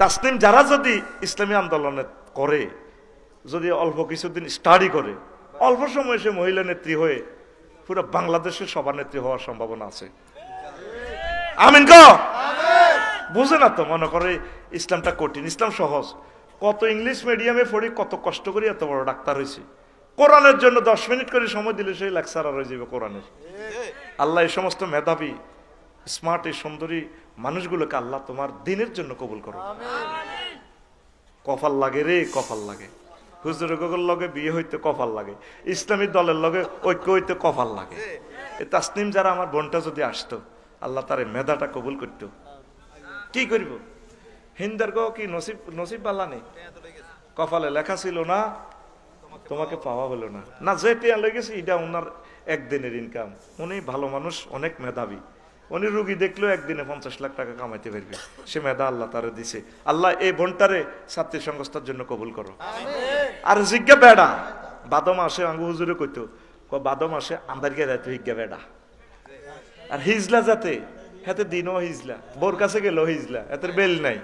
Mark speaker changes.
Speaker 1: তাসনিম যারা যদি ইসলামী আন্দোলনে করে, যদি অল্প কিছুদিন স্টাডি করে, অল্প সময় সে মহিলা নেত্রী হয়ে পুরো বাংলাদেশের সভানেত্রী হওয়ার সম্ভাবনা আছে। আমিন ক বুঝে না তো, মনে করে ইসলামটা কঠিন, ইসলাম সহজ। কত ইংলিশ মিডিয়ামে পড়ি, কত কষ্ট করি এত বড় ডাক্তার হয়েছি। কোরআনের জন্য 10 মিনিট করে সময় দিলে সেই লেকচারার হয়ে যাবে কোরআনের। আল্লাহ এই সমস্ত মেধাবী স্মার্ট এই সুন্দরী মানুষগুলোকে আল্লাহ তোমার দিনের জন্য কবুল করো। কপাল লাগে রে, কপাল লাগে। হুজুরের লগে বিয়ে হইতে কপাল লাগে, ইসলামী দলের লগে ঐক্য হইতে কপাল লাগে। এই তাসনিম যারা আমার বোনটা যদি আসতো, আল্লাহ তার এই মেধাটা কবুল করতো। কি করব? হিন্দার গো কি নসিব, নসিব বালা নেই, কপালে লেখা ছিল না, তোমাকে পাওয়া হলো না। না যে টিয়া লেগেছে এটা ওনার একদিনের ইনকাম। উনি ভালো মানুষ, অনেক মেধাবী। উনি রুগী দেখলেও একদিনে 50 লাখ টাকা কামাইতে পারবে, সে মেধা আল্লাহ তারে দিছে। আল্লাহ এই বোনটারে ছাত্রী সংস্থার জন্য কবুল করো। আর জিজ্ঞা বেড়া বাদো মাসে আঙ্গু হুজুরে কইতো, বাদো মাসে আন্দারকে রাতে হিজ্ঞা বেড়া। আর হিজলা যাতে হাতে দিনও হিজলা, বোর কাছে গেল হিজলা, এত বেল নাই।